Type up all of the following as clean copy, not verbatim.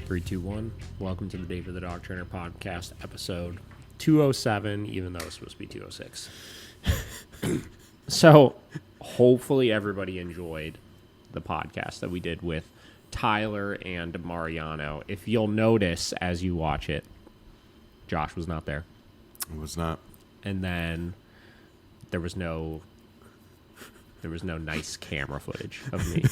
3, 2, 1. Welcome to the Dave the Dog Trainer podcast, episode 207, even though it's supposed to be 206. So, hopefully everybody enjoyed the podcast that we did with Tyler and Mariano. If you'll notice as you watch it, Josh was not there. It was not. And then there was no nice camera footage of me.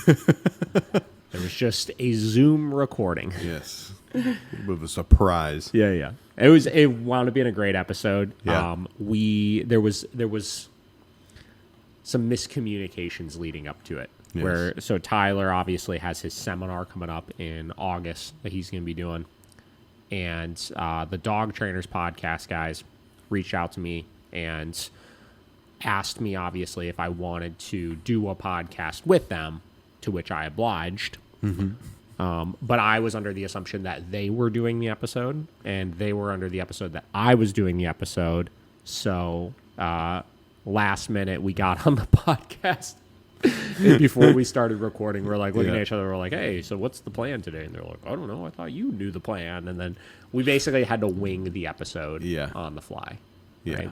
There was just a Zoom recording. Yes. A bit of a surprise. Yeah. It wound up being a great episode. Yeah. There was some miscommunications leading up to it. Yes. So Tyler obviously has his seminar coming up in August that he's going to be doing. And the Dog Trainers podcast guys reached out to me and asked me, obviously, if I wanted to do a podcast with them, to which I obliged. Mm-hmm. But I was under the assumption that they were doing the episode, and they were under the episode that I was doing the episode. So last minute, we got on the podcast. And before we started recording, we're like looking at each other. We're like, hey, so what's the plan today? And they're like, I don't know. I thought you knew the plan. And then we basically had to wing the episode on the fly. Yeah.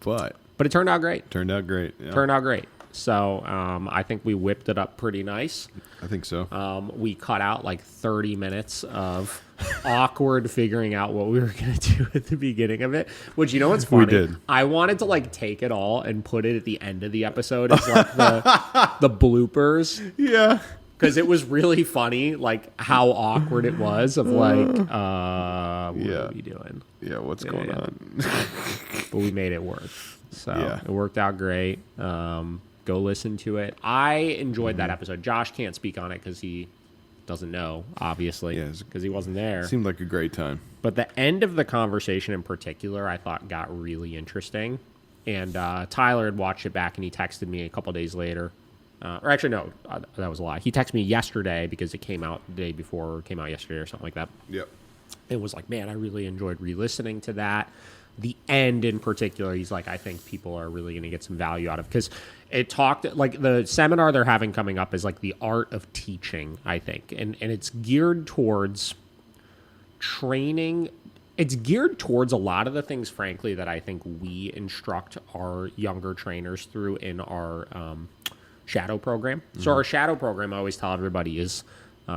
Right? But it turned out great. Turned out great. So I think we whipped it up pretty nice. I think so. We cut out like 30 minutes of awkward figuring out what we were going to do at the beginning of it, which, you know what's funny? We did. I wanted to like take it all and put it at the end of the episode as like the bloopers. Yeah. Because it was really funny, like how awkward it was of like, what are we doing? Yeah, what's going on? But we made it work. So it worked out great. Go listen to it. I enjoyed that episode. Josh can't speak on it because he doesn't know, obviously, because he wasn't there. Seemed like a great time. But the end of the conversation in particular, I thought got really interesting. And Tyler had watched it back, and he texted me a couple days later. Or actually, no, that was a lie. He texted me yesterday because it came out the day before, or came out yesterday or something like that. Yep. It was like, man, I really enjoyed re-listening to that. The end in particular, he's like, I think people are really going to get some value out of, because it talked, like the seminar they're having coming up is like the art of teaching, I think. And it's geared towards training. It's geared towards a lot of the things, frankly, that I think we instruct our younger trainers through in our shadow program. Mm-hmm. So our shadow program, I always tell everybody, is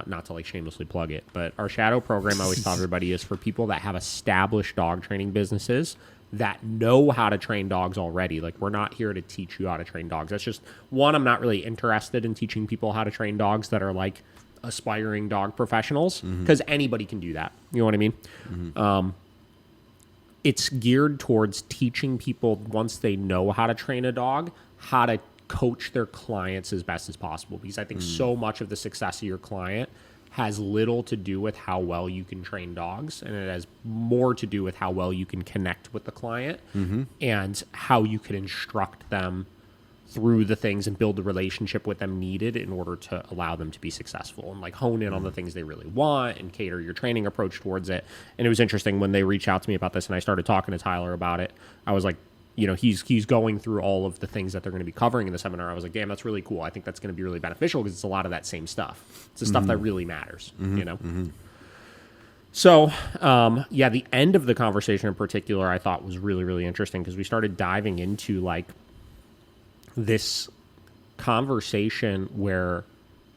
not to like shamelessly plug it, but our shadow program, I always tell everybody, is for people that have established dog training businesses that know how to train dogs already. Like, we're not here to teach you how to train dogs. That's just, one, I'm not really interested in teaching people how to train dogs that are like aspiring dog professionals, because anybody can do that. You know what I mean? Mm-hmm. It's geared towards teaching people, once they know how to train a dog, how to coach their clients as best as possible, because I think so much of the success of your client has little to do with how well you can train dogs, and it has more to do with how well you can connect with the client and how you can instruct them through the things and build the relationship with them needed in order to allow them to be successful, and like hone in on the things they really want and cater your training approach towards it. And it was interesting when they reached out to me about this and I started talking to Tyler about it. I was like, you know, he's going through all of the things that they're going to be covering in the seminar. I was like, damn, that's really cool. I think that's going to be really beneficial because it's a lot of that same stuff. It's the stuff that really matters, you know? So, the end of the conversation in particular I thought was really, really interesting, because we started diving into like this conversation where,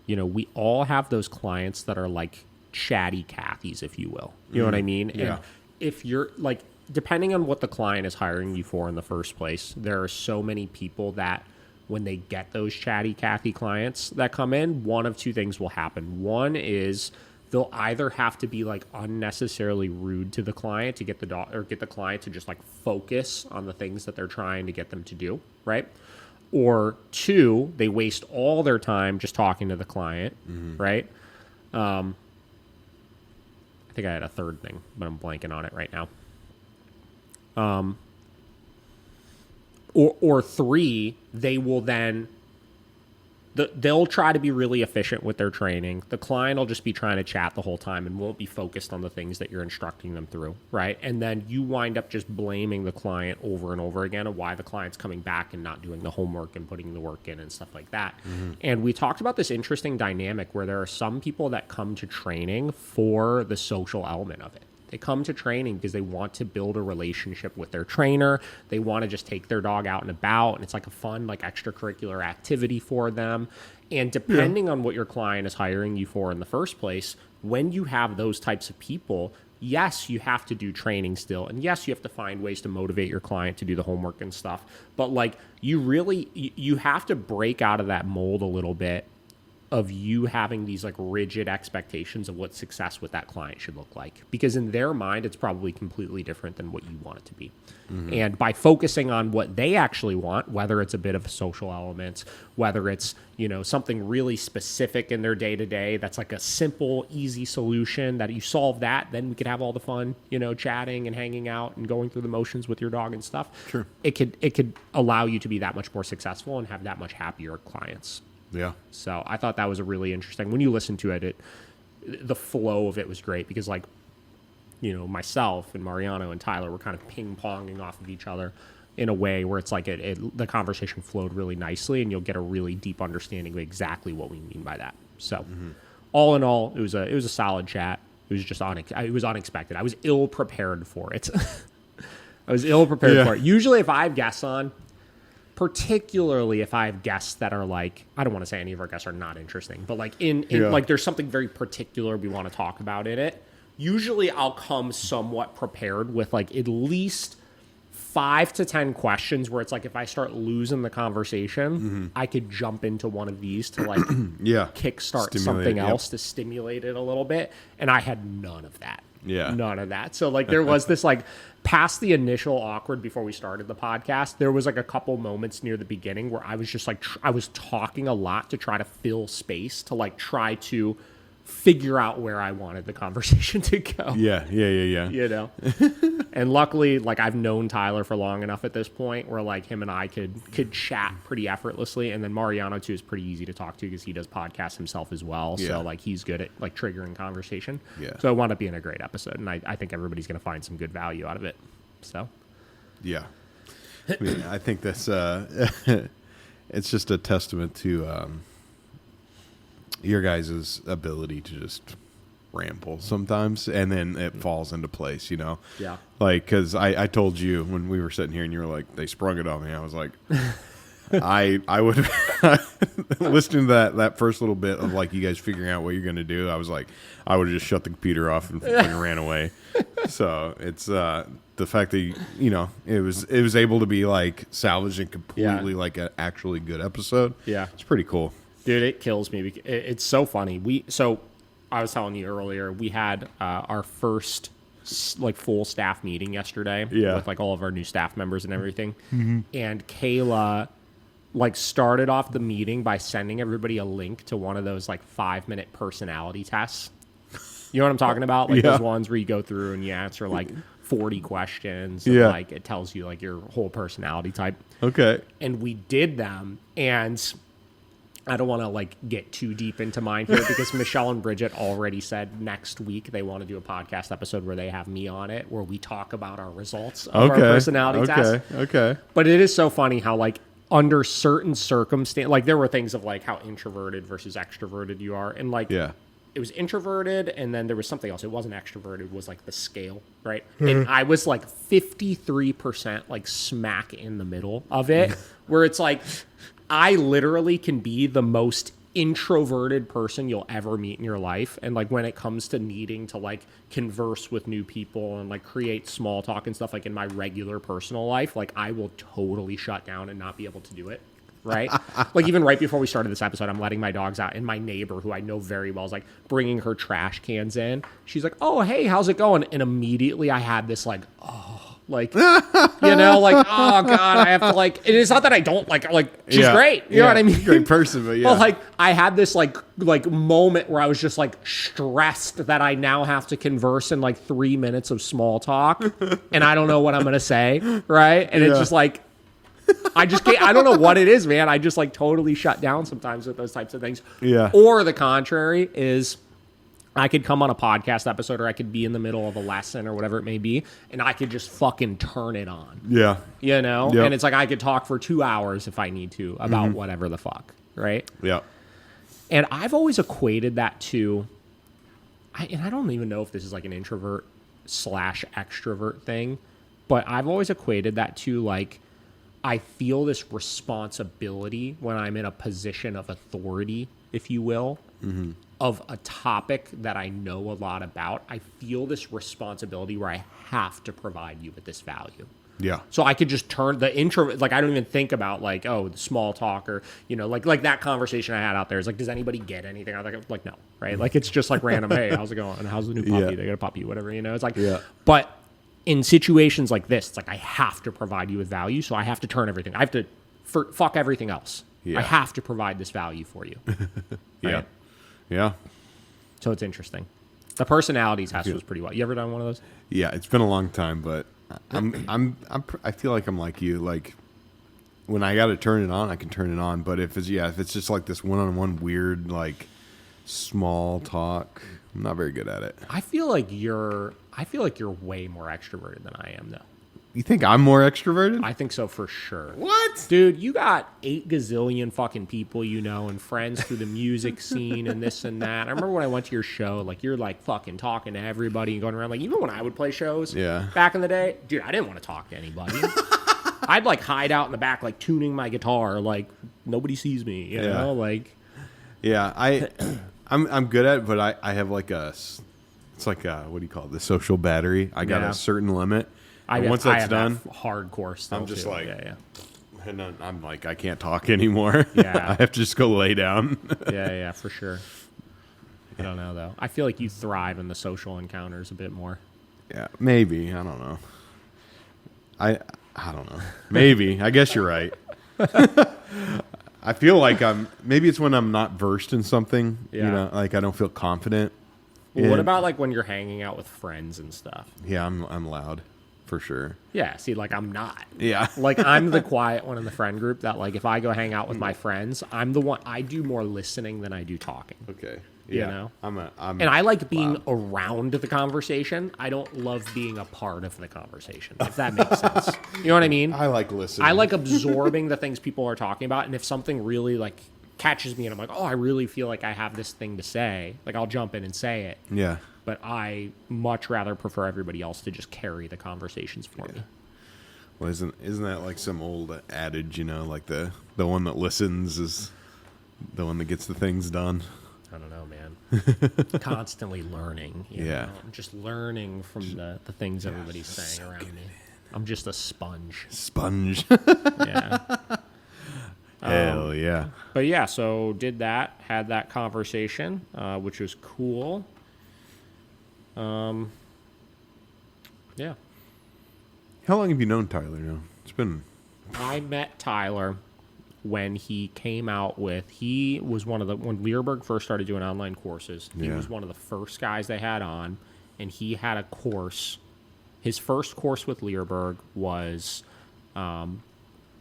you know, we all have those clients that are like chatty Cathys, if you will. You know what I mean? Yeah. And if you're like, depending on what the client is hiring you for in the first place, there are so many people that when they get those chatty Cathy clients that come in, one of two things will happen. One is they'll either have to be like unnecessarily rude to the client to get the dog, or get the client to just like focus on the things that they're trying to get them to do, right? Or two, they waste all their time just talking to the client, right? I think I had a third thing, but I'm blanking on it right now. Or three, they will then they'll try to be really efficient with their training. The client will just be trying to chat the whole time and won't be focused on the things that you're instructing them through, right? And then you wind up just blaming the client over and over again of why the client's coming back and not doing the homework and putting the work in and stuff like that. And we talked about this interesting dynamic where there are some people that come to training for the social element of it. They come to training because they want to build a relationship with their trainer. They want to just take their dog out and about, and it's like a fun, like extracurricular activity for them. And depending on what your client is hiring you for in the first place, when you have those types of people, yes, you have to do training still. And yes, you have to find ways to motivate your client to do the homework and stuff. But like you have to break out of that mold a little bit of you having these like rigid expectations of what success with that client should look like, because in their mind it's probably completely different than what you want it to be. And by focusing on what they actually want, whether it's a bit of social elements, whether it's, you know, something really specific in their day-to-day that's like a simple, easy solution that you solve that, then we could have all the fun, you know, chatting and hanging out and going through the motions with your dog and stuff. Sure. It could allow you to be that much more successful and have that much happier clients. Yeah. So I thought that was a really interesting, when you listen to it, the flow of it was great because, like, you know, myself and Mariano and Tyler were kind of ping-ponging off of each other in a way where it's like the conversation flowed really nicely and you'll get a really deep understanding of exactly what we mean by that. So all in all, it was a solid chat. It was just it was unexpected. I was ill prepared for it. For it. Usually if I have guests on, particularly if I have guests that are like, I don't want to say any of our guests are not interesting, but like like there's something very particular we want to talk about in it. Usually I'll come somewhat prepared with like at least 5 to 10 questions where it's like if I start losing the conversation, I could jump into one of these to like kickstart something else to stimulate it a little bit. And I had none of that. None of that. So like there was this like past the initial awkward before we started the podcast, there was like a couple moments near the beginning where I was just like, I was talking a lot to try to fill space to like try to figure out where I wanted the conversation to go. Yeah. You know? And luckily, like I've known Tyler for long enough at this point where like him and I could chat pretty effortlessly. And then Mariano too is pretty easy to talk to because he does podcasts himself as well. So like he's good at like triggering conversation. So it wound up being a great episode. And I think everybody's going to find some good value out of it. So. Yeah. I mean, I think that's, it's just a testament to, your guys' ability to just ramble sometimes, and then it falls into place, you know? Yeah. Like, because I told you when we were sitting here and you were like, they sprung it on me. I was like, I would, listening to that first little bit of like you guys figuring out what you're going to do, I was like, I would have just shut the computer off and ran away. So it's the fact that, you know, it was able to be like salvaged and completely like an actually good episode. Yeah. It's pretty cool. Dude, it kills me. It's so funny. So I was telling you earlier, we had our first like full staff meeting yesterday with like all of our new staff members and everything. And Kayla like started off the meeting by sending everybody a link to one of those like 5-minute personality tests. You know what I'm talking about? Like those ones where you go through and you answer like 40 questions. And, like it tells you like your whole personality type. Okay. And we did them, and I don't want to like get too deep into mine here because Michelle and Bridget already said next week they want to do a podcast episode where they have me on it, where we talk about our results of our personality test. Okay. But it is so funny how like under certain circumstances, like there were things of like how introverted versus extroverted you are. And like, it was introverted, and then there was something else. It wasn't extroverted, it was like the scale, right? And I was like 53% like smack in the middle of it, where it's like, I literally can be the most introverted person you'll ever meet in your life. And like when it comes to needing to like converse with new people and like create small talk and stuff like in my regular personal life, like I will totally shut down and not be able to do it. Right? Like even right before we started this episode, I'm letting my dogs out, and my neighbor, who I know very well, is like bringing her trash cans in. She's like, "Oh, hey, how's it going?" And immediately I had this like, like, you know, like, oh God, I have to like, and it's not that I don't like she's great. You know what I mean? Great person, but But like I had this like moment where I was just like stressed that I now have to converse in like 3 minutes of small talk and I don't know what I'm going to say. Right. And it's just like, I just can't. I don't know what it is, man. I just like totally shut down sometimes with those types of things. Yeah. Or the contrary is, I could come on a podcast episode, or I could be in the middle of a lesson or whatever it may be, and I could just fucking turn it on. Yeah. You know? Yep. And it's like I could talk for 2 hours if I need to about whatever the fuck, right? Yeah. And I've always equated that to, and I don't even know if this is like an introvert / extrovert thing, but I've always equated that to like, I feel this responsibility when I'm in a position of authority, if you will, of a topic that I know a lot about. I feel this responsibility where I have to provide you with this value. Yeah. So I could just turn the intro, like I don't even think about like, oh, the small talk, or, you know, like that conversation I had out there is like, does anybody get anything? I was like, no, right? Like it's just like random, hey, how's it going? And how's the new puppy? Yeah. They got a puppy, whatever, you know? It's like, Yeah. But in situations like this, it's like I have to provide you with value, so I have to turn everything. I have to fuck everything else. Yeah. I have to provide this value for you. Yeah. Right? Yeah. So it's interesting. The personality test was pretty well. You ever done one of those? Yeah. It's been a long time, but I feel like I'm like you. Like when I got to turn it on, I can turn it on. But if it's just like this one-on-one weird, like small talk, I'm not very good at it. I feel like you're way more extroverted than I am, though. You think I'm more extroverted? I think so for sure. What? Dude, you got 8 gazillion fucking people you know and friends through the music scene and this and that. I remember when I went to your show, like you're like fucking talking to everybody and going around. Like even when I would play shows back in the day, dude, I didn't want to talk to anybody. I'd like hide out in the back like tuning my guitar, like nobody sees me, you know? Like yeah, I'm good at it, but I have like it's like what do you call it? The social battery. I got a certain limit. Once that's done, hardcore stuff. I'm just like, yeah. And then I'm like, I can't talk anymore. Yeah. I have to just go lay down. Yeah, for sure. I don't know though. I feel like you thrive in the social encounters a bit more. Yeah, maybe. I don't know. I don't know. Maybe. I guess you're right. I feel like maybe it's when I'm not versed in something. Yeah. You know, like I don't feel confident. Well, what about like when you're hanging out with friends and stuff? Yeah, I'm loud. For sure. Yeah, see, like I'm not. Yeah. Like I'm the quiet one in the friend group that like if I go hang out with my friends, I'm the one, I do more listening than I do talking. Okay. You Yeah. know? And I like being around the conversation. I don't love being a part of the conversation, if that makes sense. You know what I mean? I like listening. I like absorbing the things people are talking about, and if something really like catches me and I'm like, oh, I really feel like I have this thing to say, like I'll jump in and say it. Yeah. But I much rather prefer everybody else to just carry the conversations for me. Well, isn't that like some old adage, you know, like the one that listens is the one that gets the things done? I don't know, man. Constantly learning. You know? I'm just learning from the things everybody's saying around me. I'm just a sponge. Yeah. Hell yeah. But yeah, so did that, had that conversation, which was cool. Yeah. How long have you known Tyler now? It's been... I met Tyler when he came out with, he was one of the, when Learberg first started doing online courses, he was one of the first guys they had on, and he had a course. His first course with Learberg was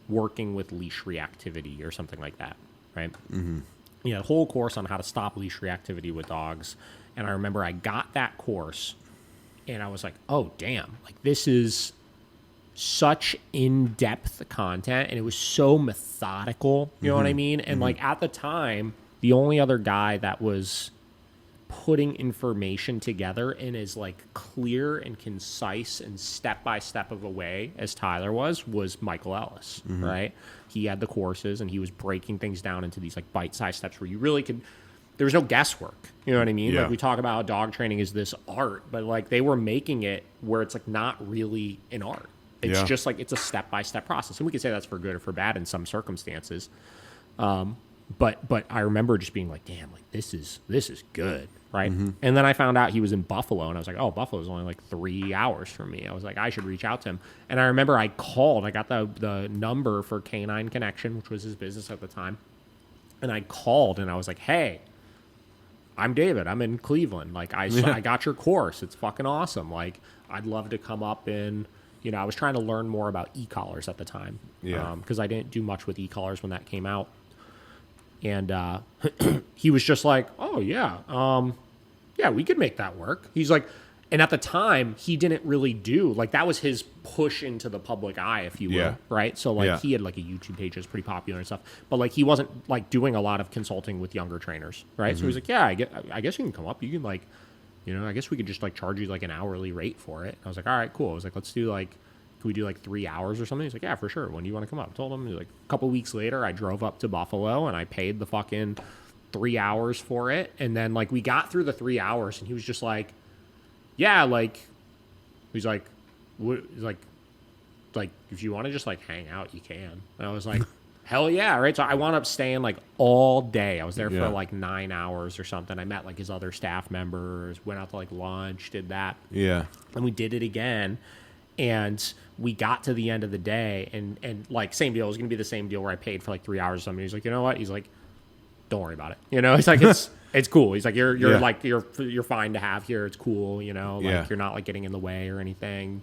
working with leash reactivity or something like that, right? Mm-hmm. He had a whole course on how to stop leash reactivity with dogs. And I remember I got that course and I was like, oh, damn, like this is such in-depth content and it was so methodical, you know what I mean? And like at the time, the only other guy that was putting information together in as like clear and concise and step-by-step of a way as Tyler was Michael Ellis, right? He had the courses and he was breaking things down into these like bite-sized steps where you really could, there was no guesswork. You know what I mean? Yeah. Like we talk about how dog training is this art, but like they were making it where it's like not really an art. It's just like it's a step-by-step process. And we could say that's for good or for bad in some circumstances. But I remember just being like, damn, like this is good, right? And then I found out he was in Buffalo, and I was like, oh, Buffalo's only like 3 hours from me. I was like, I should reach out to him. And I remember I called. I got the number for Canine Connection, which was his business at the time. And I called, and I was like, hey, I'm David. I'm in Cleveland. Like I got your course. It's fucking awesome. Like I'd love to come up and I was trying to learn more about e-collars at the time. Yeah. Because I didn't do much with e-collars when that came out. And he was just like, oh, yeah, yeah, we could make that work. He's like, and at the time, he didn't really do, like, that was his push into the public eye, if you will, Yeah. right? So, like, Yeah. he had, like, a YouTube page that's pretty popular and stuff. But, like, he wasn't, like, doing a lot of consulting with younger trainers, right? So he's like, yeah, I guess you can come up. You can, like, I guess we could just, like, charge you, like, an hourly rate for it. I was like, all right, cool. I was like, let's do, like, can we do, like, 3 hours or something? He's like, yeah, for sure. When do you want to come up? I told him, like, a couple weeks later, I drove up to Buffalo, and I paid the fucking 3 hours for it. And then, like, we got through the 3 hours, and he was just like, yeah, like, he's like, what, he's like, if you want to just, like, hang out, you can. And I was like, hell yeah, right? So I wound up staying, like, all day. I was there for, like, 9 hours or something. I met, like, his other staff members, went out to, like, lunch, did that. Yeah. And we did it again. And we got to the end of the day, and like, same deal. It was going to be the same deal where I paid for, like, 3 hours or something. He's like, you know what? He's like, don't worry about it. He's like, it's cool. He's like, you're like, you're fine to have here. It's cool. Like, you're not, like, getting in the way or anything.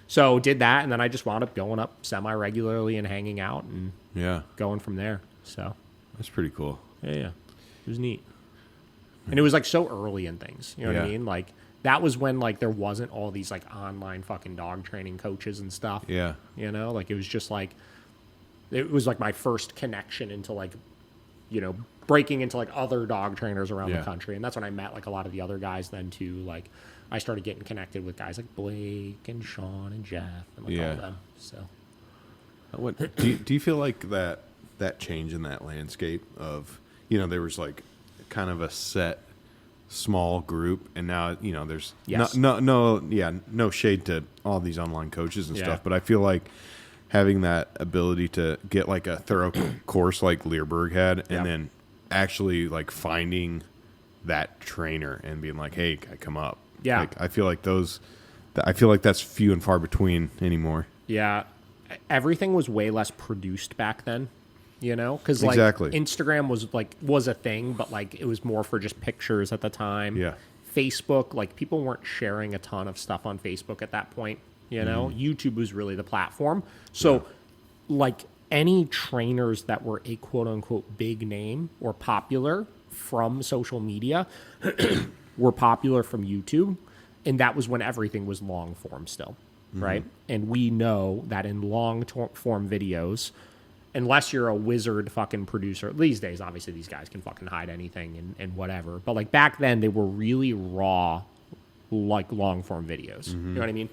So did that. And then I just wound up going up semi-regularly and hanging out and going from there. So That's pretty cool. yeah. It was neat. And it was, like, so early in things. You know what I mean? Like, that was when, like, there wasn't all these, like, online fucking dog training coaches and stuff. Yeah. Like, it was just, like, it was, like, my first connection into, like, breaking into, like, other dog trainers around the country. And that's when I met, like, a lot of the other guys then, too. Like, I started getting connected with guys like Blake and Sean and Jeff and, like, all of them. So. What do you feel like that change in that landscape of, there was, like, kind of a set small group, and now there's no shade to all these online coaches and stuff, but I feel like having that ability to get, like, a thorough course like Learberg had, and then actually, like, finding that trainer and being like, hey, I come up. Like, I feel like that's few and far between anymore. Everything was way less produced back then. Because, like, Instagram was a thing, but, like, it was more for just pictures at the time. Facebook, like, people weren't sharing a ton of stuff on Facebook at that point. YouTube was really the platform. So, like, any trainers that were a quote unquote big name or popular from social media were popular from YouTube, and that was when everything was long form still, right? And we know that in long form videos, unless you're a wizard fucking producer, these days, obviously, these guys can fucking hide anything and whatever. But, like, back then, they were really raw, like, long-form videos. You know what I mean?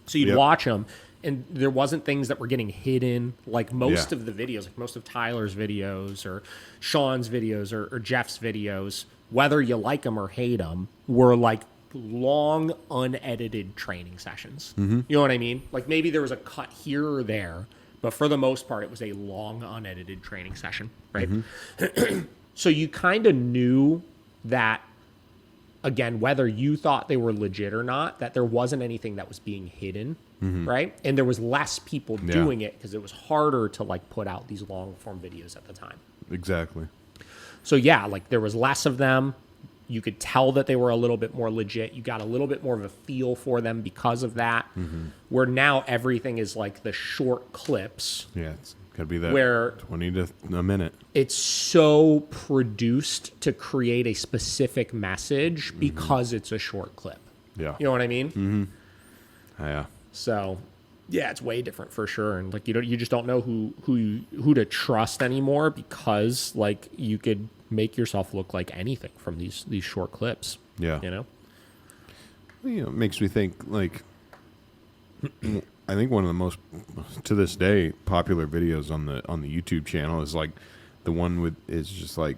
So you'd watch them, and there wasn't things that were getting hidden. Like, most of the videos, like most of Tyler's videos or Sean's videos or Jeff's videos, whether you like them or hate them, were, like, long, unedited training sessions. You know what I mean? Like, maybe there was a cut here or there, but for the most part, it was a long, unedited training session, right? So you kind of knew that, again, whether you thought they were legit or not, that there wasn't anything that was being hidden, right? And there was less people doing it because it was harder to, like, put out these long-form videos at the time. Exactly. So, like, there was less of them. You could tell that they were a little bit more legit. You got a little bit more of a feel for them because of that. Where now everything is, like, the short clips. Yeah, it's got to be that where 20 to a minute. It's so produced to create a specific message because it's a short clip. Yeah. You know what I mean? Yeah. So, it's way different for sure. And, like, you just don't know who to trust anymore because, like, you could make yourself look like anything from these short clips. Yeah. It makes me think, like, I think one of the most, to this day, popular videos on the YouTube channel is, like, the one with, is just, like,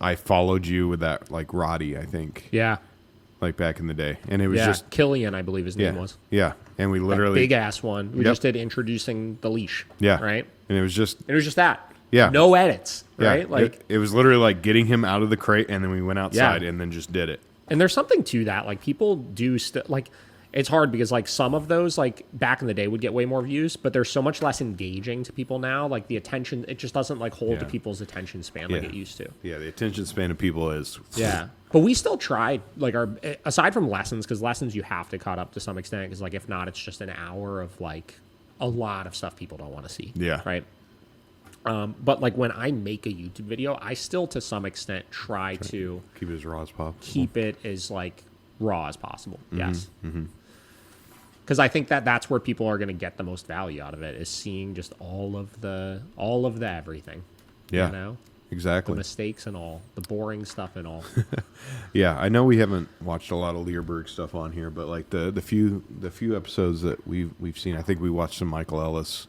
I followed you with that, like, Roddy, I think. Yeah. Like, back in the day. And it was just Killian, I believe his name was. Yeah. And we literally, big ass one. We just did introducing the leash. Yeah. Right? And it was just that. Yeah. No edits, right? Yeah. Like, it was literally like getting him out of the crate, and then we went outside and then just did it. And there's something to that. Like, people do like, it's hard because, like, some of those, like, back in the day would get way more views, but they're so much less engaging to people now. Like, the attention, it just doesn't, like, hold to people's attention span like it used to. Yeah, the attention span of people is But we still tried, like, aside from lessons, because lessons you have to cut up to some extent, because, like, if not, it's just an hour of, like, a lot of stuff people don't want to see. Yeah. Right? But, like, when I make a YouTube video, I still, to some extent, try to keep it as raw as possible. Keep it as, like, raw as possible. Yes. Because I think that's where people are going to get the most value out of it, is seeing just all of the everything. Yeah. You know? Exactly. The mistakes and all, the boring stuff and all. Yeah, I know we haven't watched a lot of Learberg stuff on here, but like the few episodes that we've seen, I think we watched some Michael Ellis.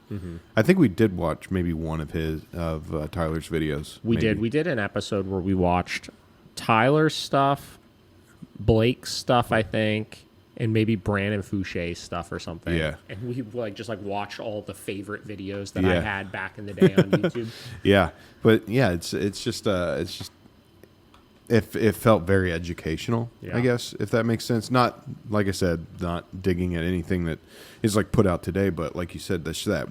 I think we did watch maybe one of Tyler's videos. We did an episode where we watched Tyler's stuff, Blake's stuff, I think, and maybe Brandon Foucher's stuff or something. Yeah. And we just watched all the favorite videos that I had back in the day on YouTube. Yeah. But yeah, it's just it felt very educational, I guess, if that makes sense. Not, like I said, not digging at anything that is like put out today, but like you said, that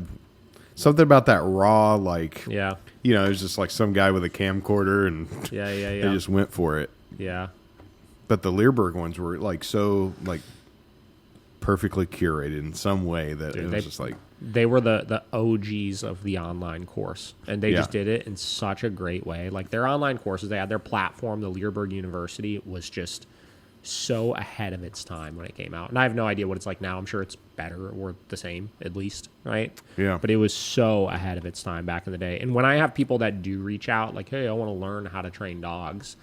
something about that raw, like, you know, it's just like some guy with a camcorder and they just went for it. Yeah. But the Learberg ones were like so like perfectly curated in some way that it was just like they were the OGs of the online course, and they just did it in such a great way. Like their online courses, they had their platform, the Learberg University, was just so ahead of its time when it came out. And I have no idea what it's like now. I'm sure it's better or the same, at least, right? Yeah. But it was so ahead of its time back in the day. And when I have people that do reach out, like, hey, I want to learn how to train dogs,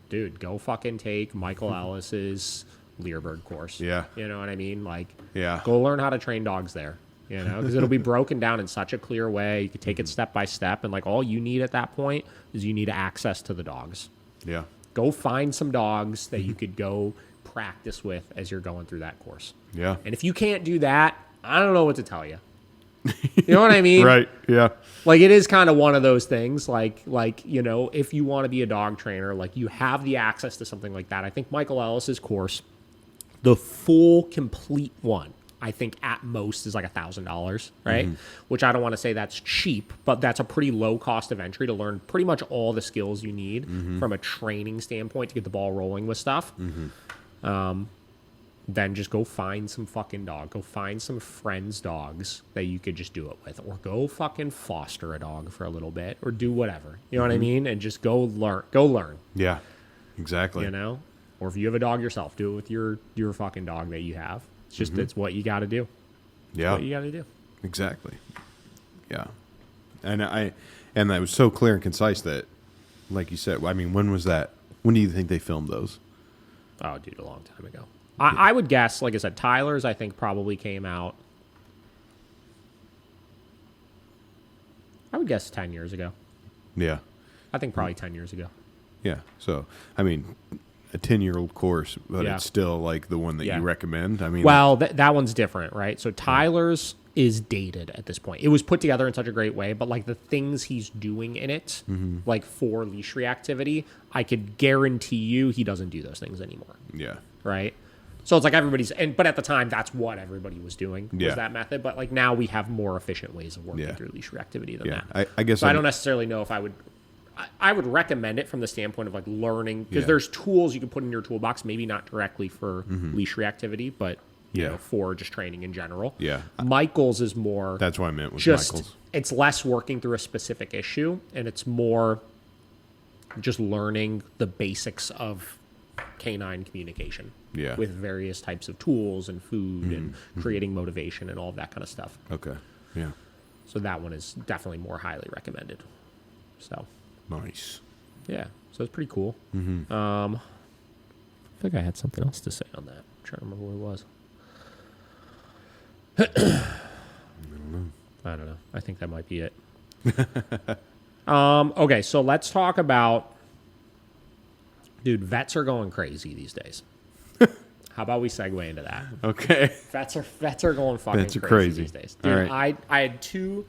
dude, go fucking take Michael Ellis's Learberg course. Yeah. You know what I mean? Like, yeah, go learn how to train dogs there, you know, because it'll be broken down in such a clear way. You can take it step by step. And like, all you need at that point is you need access to the dogs. Yeah. Go find some dogs that you could go practice with as you're going through that course. Yeah. And if you can't do that, I don't know what to tell you. You know what I mean? Right. Yeah. Like, it is kind of one of those things, like, you know, if you want to be a dog trainer, like, you have the access to something like that. I think Michael Ellis's course, the full, complete one, I think at most is like $1,000, right? Which I don't want to say that's cheap, but that's a pretty low cost of entry to learn pretty much all the skills you need from a training standpoint to get the ball rolling with stuff. Then just go find some fucking dog. Go find some friends' dogs that you could just do it with. Or go fucking foster a dog for a little bit. Or do whatever. You know what I mean? And just go learn. Go learn. Yeah, exactly. You know? Or if you have a dog yourself, do it with your fucking dog that you have. It's just, it's what you got to do. Yeah. It's what you got to do. Exactly. Yeah. And that was so clear and concise that, like you said, I mean, when was that? When do you think they filmed those? Oh, dude, a long time ago. I would guess, like I said, Tyler's, I think, probably came out, I would guess 10 years ago. Yeah. I think probably 10 years ago. Yeah. So, I mean, a 10-year-old course, but it's still like the one that you recommend. I mean, well, that one's different, right? So Tyler's is dated at this point. It was put together in such a great way, but like the things he's doing in it, like for leash reactivity, I could guarantee you he doesn't do those things anymore. Yeah. Right? So it's like but at the time, that's what everybody was doing, was that method. But like now we have more efficient ways of working through leash reactivity than that. I guess so I don't necessarily know if I would recommend it from the standpoint of like learning, because there's tools you can put in your toolbox, maybe not directly for leash reactivity, but you know, for just training in general. Yeah. Michael's is more. That's what I meant with just, Michael's. It's less working through a specific issue, and it's more just learning the basics of canine communication. Yeah. With various types of tools and food and creating motivation and all of that kind of stuff. Okay. Yeah. So that one is definitely more highly recommended. So. Nice. Yeah. So it's pretty cool. I think I had something else to say on that. I'm trying to remember what it was. I don't know. I think that might be it. Okay, so let's talk about... Dude, vets are going crazy these days. How about we segue into that? Okay. Vets are going fucking crazy these days. Dude, all right. I had two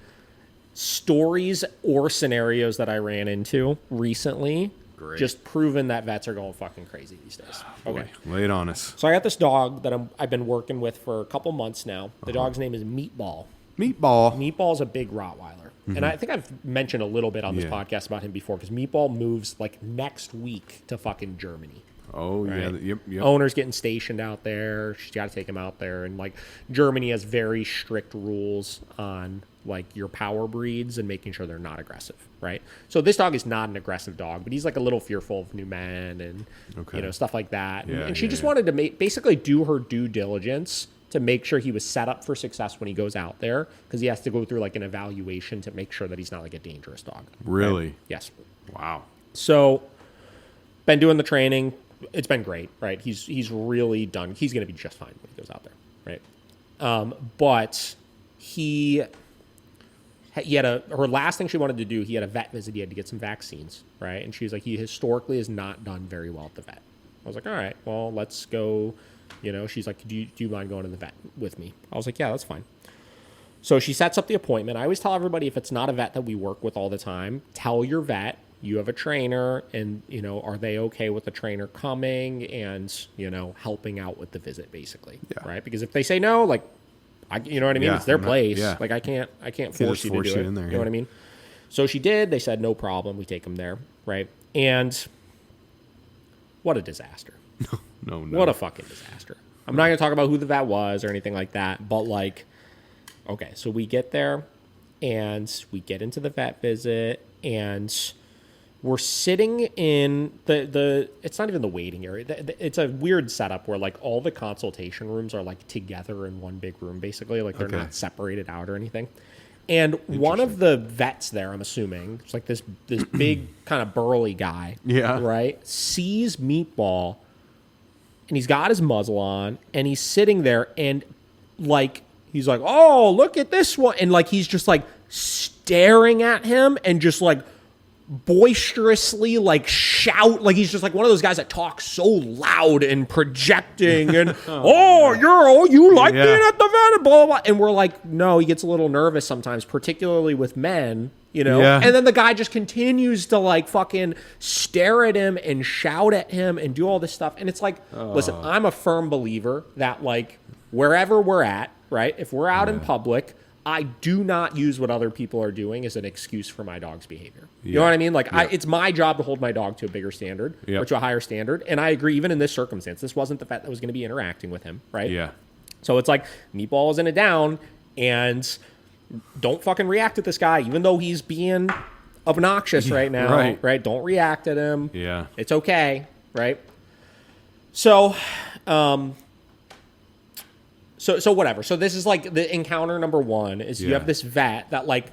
stories or scenarios that I ran into recently. Great. Just proving that vets are going fucking crazy these days. Okay. Boy, lay it on us. So I got this dog that I've been working with for a couple months now. The dog's name is Meatball. Meatball's a big Rottweiler. And I think I've mentioned a little bit on this podcast about him before, because Meatball moves like next week to fucking Germany. Oh, right? yeah. Yep. Owner's getting stationed out there. She's got to take him out there. And, like, Germany has very strict rules on, like, your power breeds and making sure they're not aggressive, right? So this dog is not an aggressive dog, but he's, like, a little fearful of new men and, you know, stuff like that. And she just wanted to basically do her due diligence to make sure he was set up for success when he goes out there, because he has to go through, like, an evaluation to make sure that he's not, like, a dangerous dog. Really? Right? Yes. Wow. So, been doing the training. It's been great, right? He's really done. He's going to be just fine when he goes out there, right? But he had her last thing she wanted to do, he had a vet visit. He had to get some vaccines, right? And she was like, he historically has not done very well at the vet. I was like, all right, well, let's go. You know, she's like, do you mind going to the vet with me? I was like, yeah, that's fine. So she sets up the appointment. I always tell everybody, if it's not a vet that we work with all the time, tell your vet you have a trainer, and, you know, are they okay with the trainer coming and, you know, helping out with the visit, basically, right? Because if they say no, like, you know what I mean? It's their place. Like, I can't force you to do it. You know what I mean? So she did. They said, no problem. We take them there, right? And what a disaster. No. What a fucking disaster. I'm not going to talk about who the vet was or anything like that, but, like, okay, so we get there and we get into the vet visit, and we're sitting in the it's not even the waiting area. It's a weird setup where, like, all the consultation rooms are, like, together in one big room, basically. Like, they're not separated out or anything. And one of the vets there, I'm assuming, it's like this big kind of burly guy, right, sees Meatball, and he's got his muzzle on, and he's sitting there, and, like, he's like, oh, look at this one. And, like, he's just, like, staring at him and just, like, boisterously, like, shout. Like, he's just, like, one of those guys that talks so loud and projecting and, you like being at the vet, and blah, blah, blah. And we're like, no, he gets a little nervous sometimes, particularly with men. You know, and then the guy just continues to, like, fucking stare at him and shout at him and do all this stuff. And it's like, listen, I'm a firm believer that, like, wherever we're at, right, if we're out in public, I do not use what other people are doing as an excuse for my dog's behavior. You know what I mean? Like, it's my job to hold my dog to a bigger standard or to a higher standard. And I agree, even in this circumstance, this wasn't the vet that was going to be interacting with him, right? Yeah. So it's like, Meatball was in a down, and don't fucking react to this guy, even though he's being obnoxious right now, right? Don't react at him. Yeah. It's okay, right? So, So whatever. So this is, like, the encounter number one is you have this vet that, like,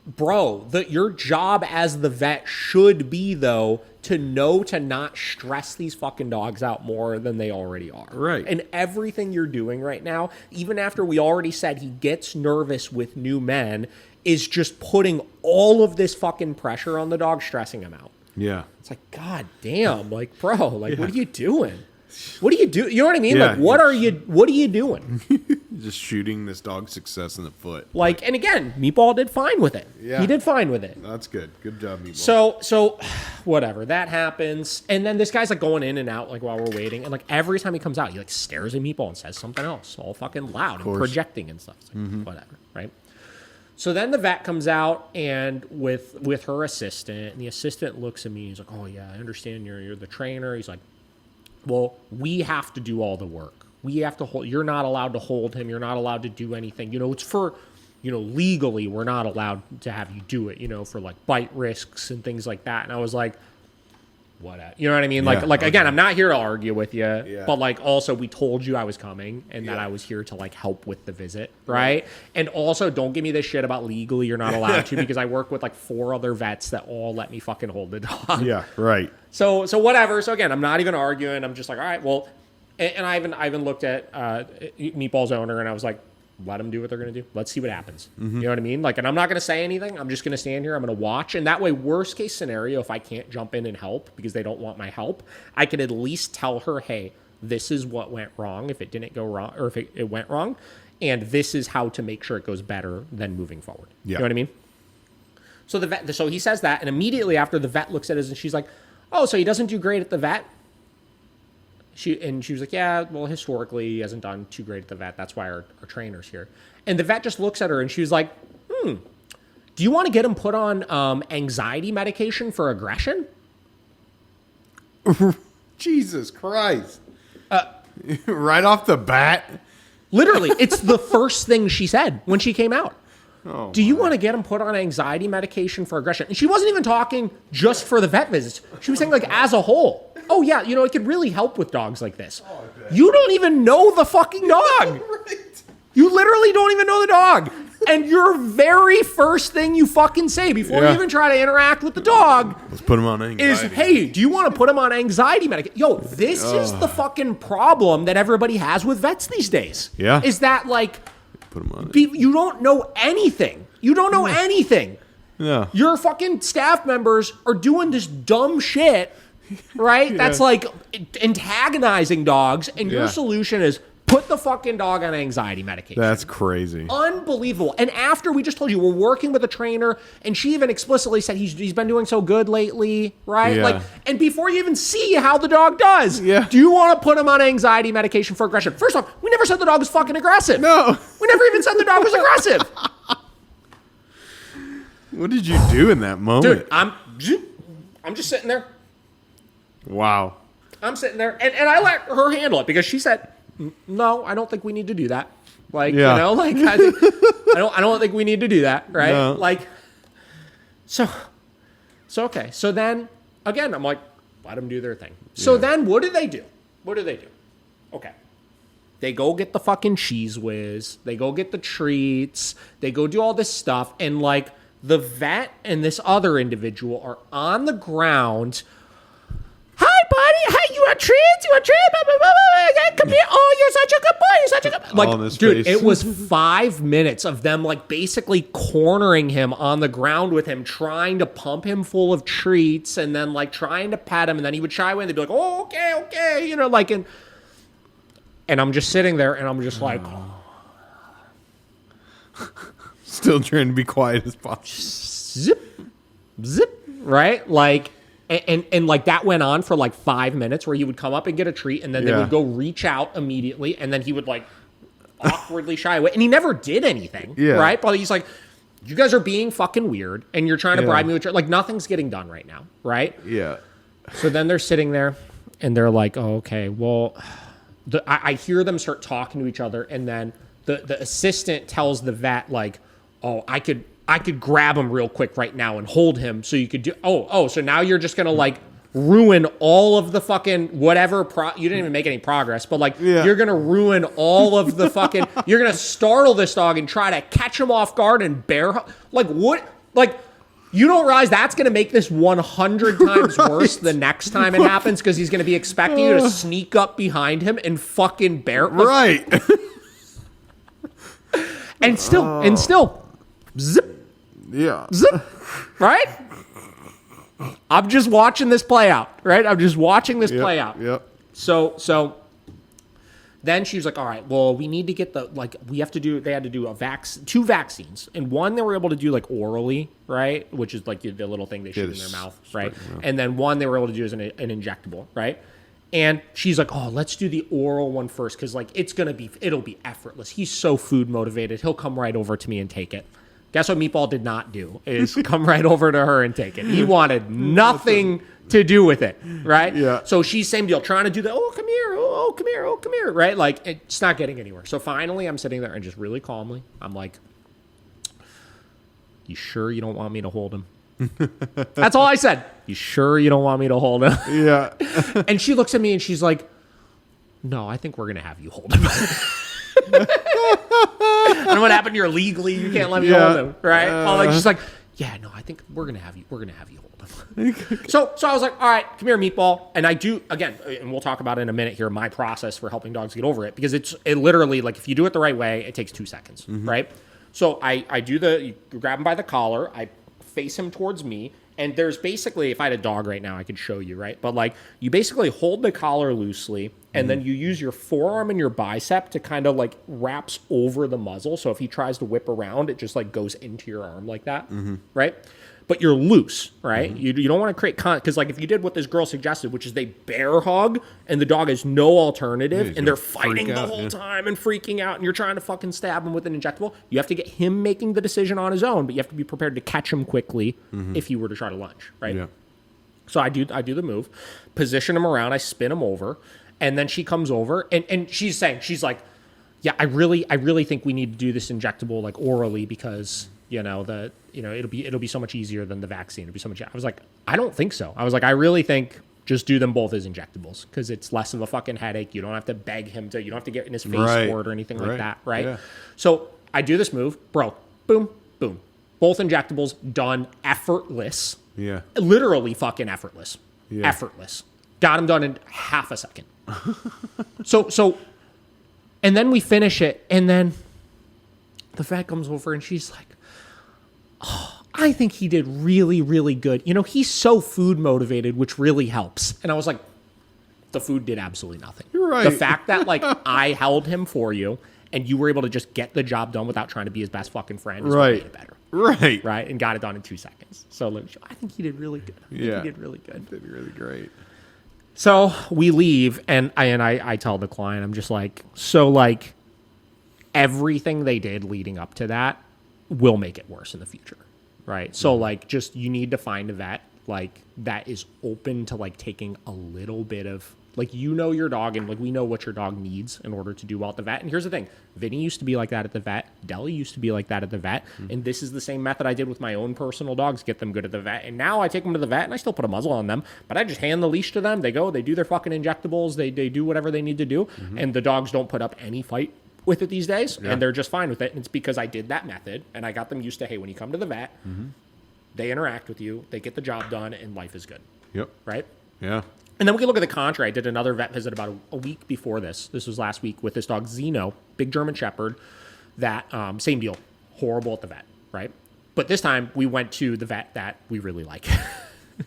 bro, your job as the vet should be, though, to know to not stress these fucking dogs out more than they already are. Right. And everything you're doing right now, even after we already said he gets nervous with new men, is just putting all of this fucking pressure on the dog, stressing him out. Yeah. It's like, God damn, like, bro, like, what are you doing? What do you do? You know what I mean? Like, what are you doing? Just shooting this dog's success in the foot. Like, and again, Meatball did fine with it. Yeah. He did fine with it. That's good. Good job, Meatball. So whatever. That happens. And then this guy's, like, going in and out, like, while we're waiting. And, like, every time he comes out, he, like, stares at Meatball and says something else, all fucking loud and projecting and stuff. It's like, whatever, right? So then the vet comes out and with her assistant, and the assistant looks at me and he's like, oh, yeah, I understand you're the trainer. He's like, well, we have to do all the work. We have to hold. You're not allowed to hold him. You're not allowed to do anything. You know, it's for, you know, legally, we're not allowed to have you do it, you know, for, like, bite risks and things like that. And I was like, whatever. You know what I mean? Like again, I'm not here to argue with you, but, like, also we told you I was coming and that I was here to, like, help with the visit, right? And also, don't give me this shit about legally you're not allowed to, because I work with, like, 4 other vets that all let me fucking hold the dog. Yeah, right. So whatever. So again, I'm not even arguing. I'm just like, all right, well, and I even looked at Meatball's owner, and I was like, let them do what they're going to do. Let's see what happens. You know what I mean? Like, and I'm not going to say anything. I'm just going to stand here. I'm going to watch. And that way, worst case scenario, if I can't jump in and help because they don't want my help, I could at least tell her, hey, this is what went wrong if it didn't go wrong, or if it went wrong. And this is how to make sure it goes better than moving forward. You know what I mean? So so he says that. And immediately after, the vet looks at us and she's like, oh, so he doesn't do great at the vet? She was like, yeah, well, historically, he hasn't done too great at the vet. That's why our trainer's here. And the vet just looks at her and she was like, do you want to get him put on anxiety medication for aggression? Jesus Christ. Right off the bat? Literally, it's the first thing she said when she came out. Oh, do you want to get him put on anxiety medication for aggression? And she wasn't even talking just for the vet visits. She was saying like as a whole. Oh yeah, it could really help with dogs like this. You don't even know the fucking dog. Right. You literally don't even know the dog. And your very first thing you fucking say before you even try to interact with the dog, let's put him on anxiety. is, hey, do you want to put him on anxiety medication? Yo, this is the fucking problem that everybody has with vets these days. Yeah. Is that like, put him on you don't know anything. You don't know anything. Yeah. Your fucking staff members are doing this dumb shit, right? That's like antagonizing dogs, and your solution is put the fucking dog on anxiety medication. That's crazy. Unbelievable. And after we just told you we're working with a trainer, and she even explicitly said he's been doing so good lately, right? Yeah. Like, and before you even see how the dog does, Yeah. do you want to put him on anxiety medication for aggression? First off, we never said the dog was fucking aggressive. No. We never even said the dog was aggressive. What did you do in that moment? Dude, I'm just sitting there. Wow. I'm sitting there, and I let her handle it because she said, "No, I don't think we need to do that." Like, Yeah. I don't think we need to do that, right? No. Like, so okay. So then again, I'm like, let them do their thing. So then, what do they do? Okay, they go get the fucking cheese whiz. They go get the treats. They go do all this stuff, and like the vet and this other individual are on the ground. Hi, buddy. Hi, you want treats? You want treats? Blah, blah, blah, blah. Come here. Oh, you're such a good boy. You're such a good boy. Like, All in his dude, face. it was 5 minutes of them, like, basically cornering him on the ground with him, trying to pump him full of treats and then, like, trying to pet him. And then he would shy away and they'd be like, oh, okay. Like, and I'm just sitting there and I'm just like, Still trying to be quiet as possible. zip, right? Like, and like that went on for like 5 minutes where he would come up and get a treat and then they would go reach out immediately and then he would like awkwardly shy away and he never did anything, right? But he's like, you guys are being fucking weird and you're trying to bribe me with like nothing's getting done right now, right? Yeah. So then they're sitting there and they're like, oh, okay, well, I hear them start talking to each other and then the assistant tells the vet like, oh, I could grab him real quick right now and hold him so you could do... so now you're just going to, like, ruin all of the fucking whatever... you didn't even make any progress, but, like, you're going to ruin all of the fucking... You're going to startle this dog and try to catch him off guard and bear... Like, what... Like, you don't realize that's going to make this 100 times worse the next time it happens because he's going to be expecting you to sneak up behind him and fucking bear... Like, Right. and still... Zip. Yeah. Zip, right? I'm just watching this play out, right? I'm just watching this play out. Yep. So then she was like, all right, well, we need to get they had to do 2 vaccines. And one they were able to do like orally, right? Which is like the little thing they shoot in their mouth, right? And then one they were able to do as an injectable, right? And she's like, oh, let's do the oral one first because like it'll be effortless. He's so food motivated. He'll come right over to me and take it. Guess what Meatball did not do is come right over to her and take it. He wanted nothing to do with it, right? Yeah. So she's same deal, trying to do the, oh, come here, oh, come here, oh, come here, right? Like, it's not getting anywhere. So finally, I'm sitting there and just really calmly, I'm like, you sure you don't want me to hold him? That's all I said. You sure you don't want me to hold him? Yeah. And she looks at me and she's like, no, I think we're going to have you hold him. I don't know what happened. You're legally, you can't let me hold him, right? She's like, yeah, no, I think we're gonna have you hold him. So I was like, all right, come here, Meatball. And I do again, and we'll talk about it in a minute here, my process for helping dogs get over it because it literally like if you do it the right way, it takes 2 seconds, right? So I do you grab him by the collar, I face him towards me. And there's basically, if I had a dog right now, I could show you, right? But like, you basically hold the collar loosely, and then you use your forearm and your bicep to kind of like wraps over the muzzle. So if he tries to whip around, it just like goes into your arm like that, right? But you're loose, right? You don't want to create because like if you did what this girl suggested, which is they bear hug, and the dog has no alternative, and they're fighting the whole time and freaking out, and you're trying to fucking stab him with an injectable, you have to get him making the decision on his own, but you have to be prepared to catch him quickly if he were to try to lunge, right? Yeah. So I do the move, position him around, I spin him over, and then she comes over and she's like, yeah, I really think we need to do this injectable like orally because it'll be so much easier than the vaccine. It'll be so much. I was like, I don't think so. I was like, I really think just do them both as injectables because it's less of a fucking headache. You don't have to beg him to. You don't have to get in his face for it or anything like that, right? Yeah. So I do this move, bro. Boom, boom. Both injectables done, effortless. Yeah. Literally fucking effortless. Yeah. Effortless. Got him done in half a second. So, and then we finish it, and then the vet comes over, and she's like, oh, I think he did really, really good. He's so food motivated, which really helps. And I was like, the food did absolutely nothing. You're right. The fact that, like, I held him for you, and you were able to just get the job done without trying to be his best fucking friend is what made it better. Right. And got it done in 2 seconds. So I think he did really good. He did really good. Did really great. So we leave, and I tell the client, I'm just like, so like everything they did leading up to that will make it worse in the future, right? So like just you need to find a vet like that is open to like taking a little bit of like your dog and like we know what your dog needs in order to do well at the vet. And here's the thing, Vinny used to be like that at the vet. Deli used to be like that at the vet. And this is the same method I did with my own personal dogs, get them good at the vet. And now I take them to the vet and I still put a muzzle on them, but I just hand the leash to them. They go, they do their fucking injectables. They do whatever they need to do. And the dogs don't put up any fight with it these days. And they're just fine with it. And it's because I did that method and I got them used to, hey, when you come to the vet, they interact with you, they get the job done, and life is good. Yep. Right? Yeah. And then we can look at the contrary. I did another vet visit about a week before this. This was last week with this dog, Zeno, big German Shepherd, that same deal, horrible at the vet, right? But this time we went to the vet that we really like,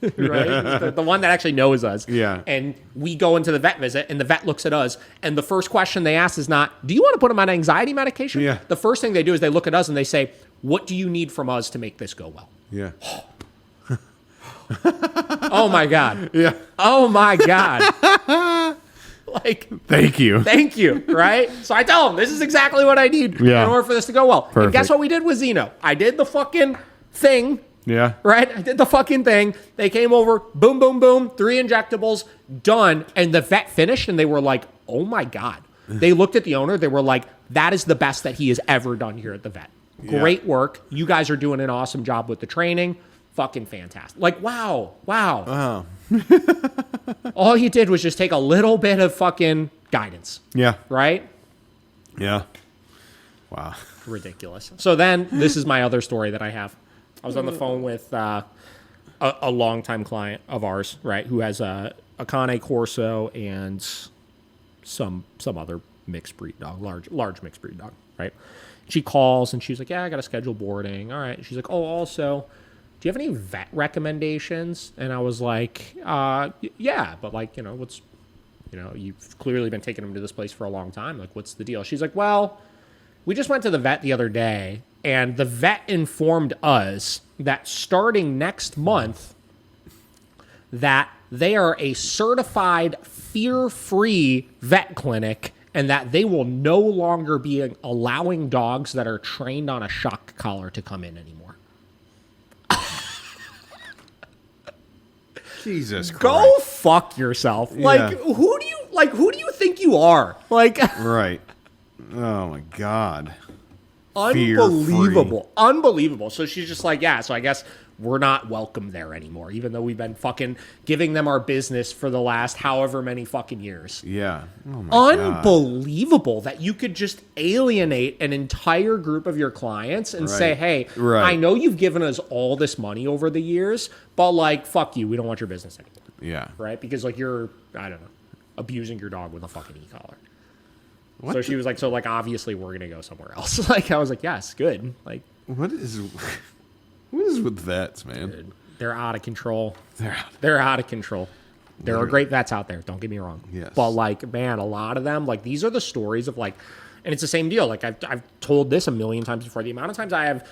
right? the one that actually knows us. Yeah. And we go into the vet visit, and the vet looks at us, and the first question they ask is not, do you want to put him on anxiety medication? Yeah. The first thing they do is they look at us and they say, what do you need from us to make this go well? Yeah. Oh my God. Yeah. Oh my God. Like, thank you, right? So I tell them, this is exactly what I need in order for this to go well. Perfect. And guess what we did with Zeno? I did the fucking thing. Yeah. Right? I did the fucking thing. They came over, boom, boom, boom, 3 injectables, done. And the vet finished, and they were like, oh my God. They looked at the owner. They were like, that is the best that he has ever done here at the vet. Great work. You guys are doing an awesome job with the training. Fucking fantastic. Like, wow. All you did was just take a little bit of fucking guidance. Yeah. Right? Yeah. Wow. Ridiculous. So then, this is my other story that I have. I was on the phone with a longtime client of ours, right, who has a Cane Corso and some other mixed breed dog, large mixed breed dog, right? She calls and she's like, yeah, I got to schedule boarding. All right. She's like, oh, also, do you have any vet recommendations? And I was like, yeah, but like, you've clearly been taking them to this place for a long time. Like, what's the deal? She's like, well, we just went to the vet the other day, and the vet informed us that starting next month that they are a certified fear-free vet clinic and that they will no longer be allowing dogs that are trained on a shock collar to come in anymore. Jesus Christ. Go fuck yourself. Yeah. Like, who do you think you are? Like, right. Oh my God. Unbelievable. Unbelievable. So she's just like, yeah, so I guess we're not welcome there anymore, even though we've been fucking giving them our business for the last however many fucking years. Yeah. Oh my Unbelievable that you could just alienate an entire group of your clients and say, hey, I know you've given us all this money over the years, but like, fuck you. We don't want your business anymore. Yeah. Right? Because like you're, I don't know, abusing your dog with a fucking e-collar. So she was like, so like, obviously we're going to go somewhere else. Like, I was like, yes, good. Like, what is with vets, man? Dude, they're out of control. They're out of control. There are great vets out there. Don't get me wrong. Yes. But like, man, a lot of them, like, these are the stories of like, and it's the same deal. Like I've told this a million times before. The amount of times I have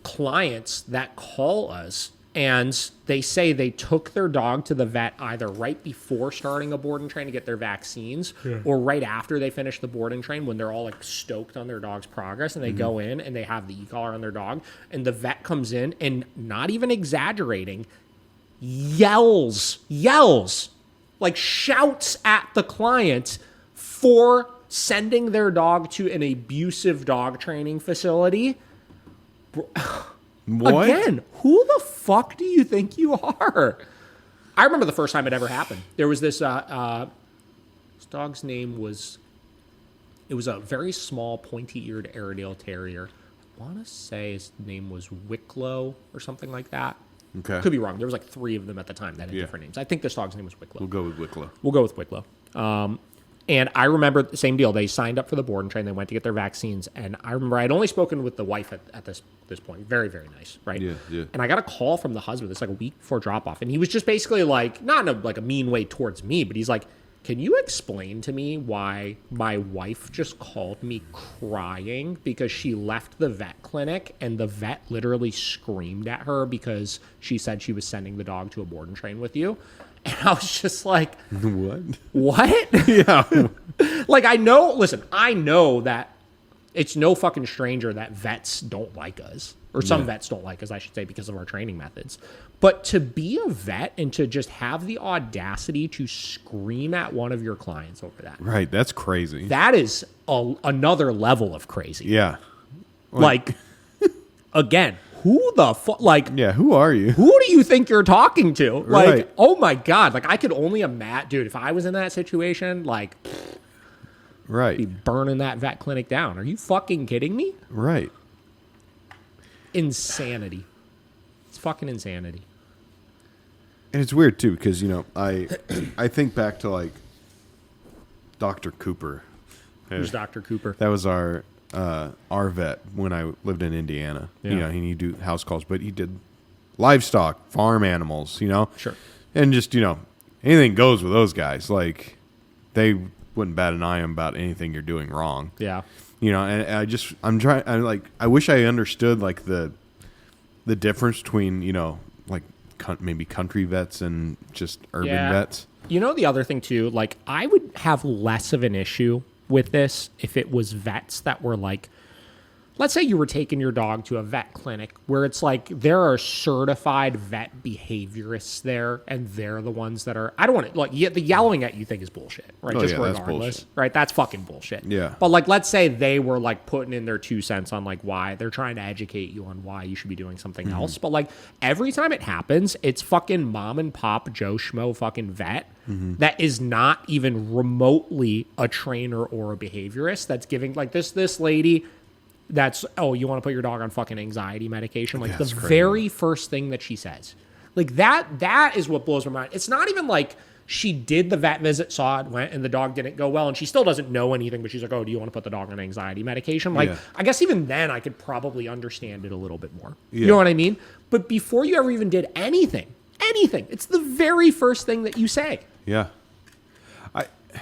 clients that call us and they say they took their dog to the vet either right before starting a board and train to get their vaccines or right after they finish the board and train when they're all like stoked on their dog's progress, and they go in and they have the e-collar on their dog, and the vet comes in and, not even exaggerating, yells, like shouts at the client for sending their dog to an abusive dog training facility. What? Again, who the fuck do you think you are? I remember the first time it ever happened. There was this dog's name was, it was a very small pointy-eared Airedale Terrier. I want to say his name was Wicklow or something like that. Okay. Could be wrong. There was like 3 of them at the time that had different names. I think this dog's name was Wicklow. We'll go with Wicklow. We'll go with Wicklow. And I remember the same deal. They signed up for the board and train. They went to get their vaccines. And I remember I'd only spoken with the wife at this point. Very, very nice, right? Yeah. And I got a call from the husband. It's like a week before drop-off. And he was just basically like, not in a mean way towards me, but he's like, can you explain to me why my wife just called me crying because she left the vet clinic and the vet literally screamed at her because she said she was sending the dog to a board and train with you? And I was just like, what? Yeah. Like, I know that it's no fucking stranger that vets don't like us, or some vets don't like us, I should say, because of our training methods. But to be a vet and to just have the audacity to scream at one of your clients over that. Right. That's crazy. That is another level of crazy. Yeah. Like again, who the fuck? Like, yeah, who are you? Who do you think you're talking to? Like, Right. oh my God. Like, I could only imagine, dude, if I was in that situation, like, Right. be burning that vet clinic down. Are you fucking kidding me? Right. Insanity. It's fucking insanity. And it's weird too because I think back to like Dr. Cooper. Who's Dr. Cooper? That was our vet when I lived in Indiana. Yeah. He'd do house calls, but he did livestock, farm animals. Sure. And just anything goes with those guys. Like they wouldn't bat an eye about anything you're doing wrong. Yeah. And I wish I understood like the difference between like maybe country vets and just urban vets. The other thing too, like I would have less of an issue with this if it was vets that were like, let's say you were taking your dog to a vet clinic where it's like there are certified vet behaviorists there and they're the ones that are, I don't want to, like, the yelling at you thing is bullshit, right? Oh, Just yeah, that's regardless, bullshit. right? That's fucking bullshit. Yeah. But like, let's say they were like putting in their 2 cents on like why they're trying to educate you on why you should be doing something else. But like every time it happens, it's fucking mom and pop Joe Schmo fucking vet that is not even remotely a trainer or a behaviorist that's giving like this lady that's, oh, you want to put your dog on fucking anxiety medication? Like That's the crazy. very first thing that she says. Like that is what blows my mind. It's not even like she did the vet visit, saw it, went, and the dog didn't go well, and she still doesn't know anything, but she's like, oh, do you want to put the dog on anxiety medication? Like, Yeah. I guess even then I could probably understand it a little bit more. Yeah. You know what I mean? But before you ever even did anything, it's the very first thing that you say. Yeah.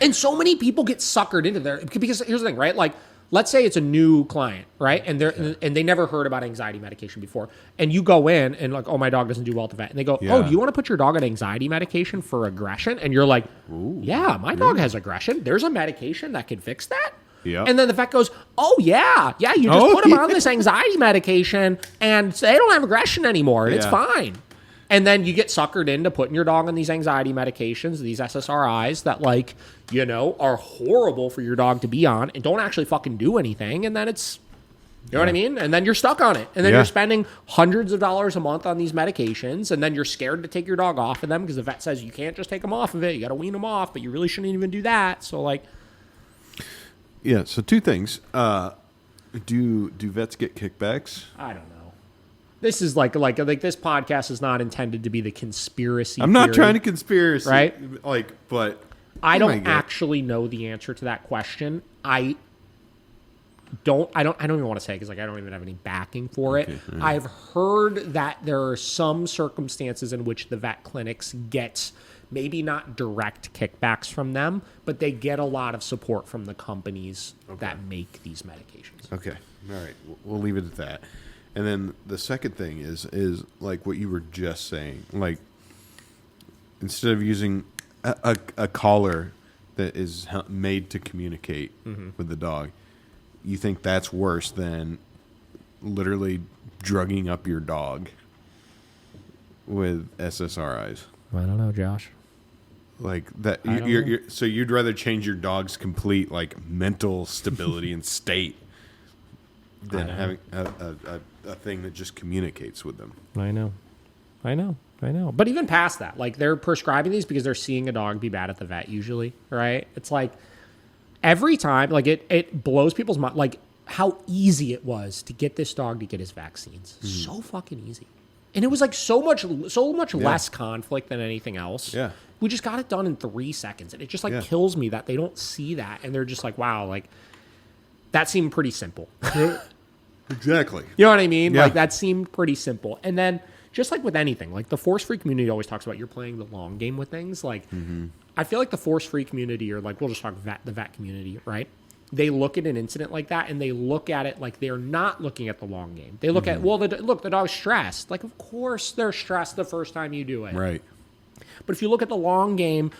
And so many people get suckered into there because here's the thing, right? Like, let's say it's a new client, right? And they never heard about anxiety medication before. And you go in and like, oh, my dog doesn't do well at the vet. And they go, Yeah. oh, do you want to put your dog on anxiety medication for aggression? And you're like, yeah, my dog has aggression. There's a medication that can fix that. Yeah. And then the vet goes, oh, yeah, you just put them on this anxiety medication and they don't have aggression anymore and it's Yeah. fine. And then you get suckered into putting your dog on these anxiety medications, these SSRIs that like, are horrible for your dog to be on and don't actually fucking do anything. And then it's, you know what I mean? And then you're stuck on it. And then you're spending hundreds of dollars a month on these medications. And then you're scared to take your dog off of them because the vet says you can't just take them off of it. You got to wean them off, but you really shouldn't even do that. So like, Yeah. So 2 things. Do vets get kickbacks? I don't know. This is like this podcast is not intended to be the conspiracy I'm not theory, trying to conspiracy, right? Like, but I you don't might get- actually know the answer to that question. I don't even want to say because like I don't even have any backing for it. Okay, all right. I've heard that there are some circumstances in which the vet clinics get maybe not direct kickbacks from them, but they get a lot of support from the companies that make these medications. Okay. All right. We'll leave it at that. And then the second thing is like what you were just saying. Like instead of using a collar that is made to communicate with the dog, you think that's worse than literally drugging up your dog with SSRIs? I don't know, Josh. Like that, I don't you're, know. you're, so you'd rather change your dog's complete like mental stability and state than having a thing that just communicates with them. I know. But even past that, like they're prescribing these because they're seeing a dog be bad at the vet usually, right? It's like every time, like it blows people's mind, like how easy it was to get this dog to get his vaccines. So fucking easy. And it was like so much less conflict than anything else. Yeah. We just got it done in 3 seconds. And it just like Yeah. kills me that they don't see that. And they're just like, wow, like that seemed pretty simple. Exactly. You know what I mean? Yeah. Like that seemed pretty simple. And then just like with anything, like the force-free community always talks about you're playing the long game with things. Like I feel like the force-free community, or like we'll just talk the vet community, right? They look at an incident like that and they look at it like they're not looking at the long game. They look at, well, the dog's stressed. Like, of course they're stressed the first time you do it. Right. But if you look at the long game,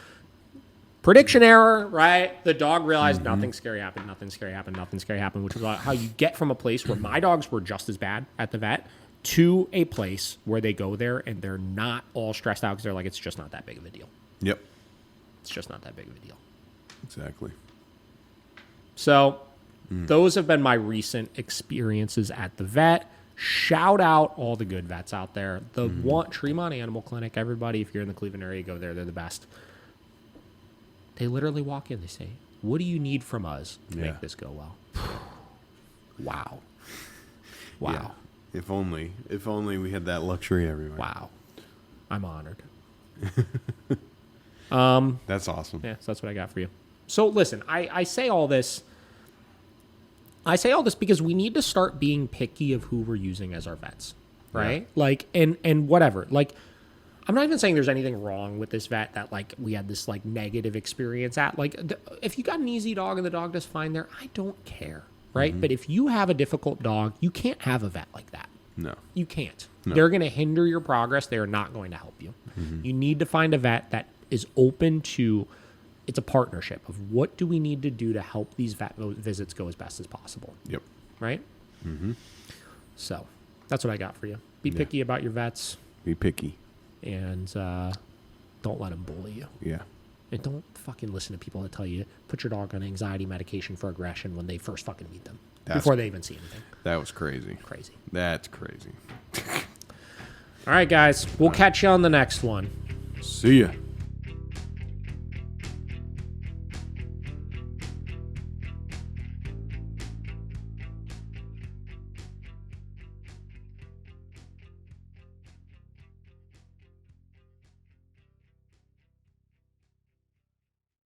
prediction error, right? The dog realized nothing scary happened, which is how you get from a place where my dogs were just as bad at the vet to a place where they go there and they're not all stressed out because they're like, it's just not that big of a deal. Yep. It's just not that big of a deal. Exactly. So those have been my recent experiences at the vet. Shout out all the good vets out there. The Tremont Animal Clinic, everybody, if you're in the Cleveland area, go there. They're the best. They literally walk in. They say, what do you need from us to make this go well? Wow. Yeah. If only we had that luxury everywhere. Wow. I'm honored. That's awesome. Yeah, so that's what I got for you. So listen, I say all this. I say all this because we need to start being picky of who we're using as our vets, right? Yeah. Like, and whatever. Like, I'm not even saying there's anything wrong with this vet that like we had this like negative experience at. Like, if you got an easy dog and the dog does fine there, I don't care, right? But if you have a difficult dog, you can't have a vet like that. No. You can't. No. They're going to hinder your progress. They are not going to help you. You need to find a vet that is open to. It's a partnership of what do we need to do to help these vet visits go as best as possible. Yep. Right? So that's what I got for you. Be picky about your vets Be picky. and don't let them bully you. Yeah. And don't fucking listen to people that tell you put your dog on anxiety medication for aggression when they first fucking meet them. Before they even see anything. That was crazy. Crazy. That's crazy. All right, guys. We'll catch you on the next one. See ya.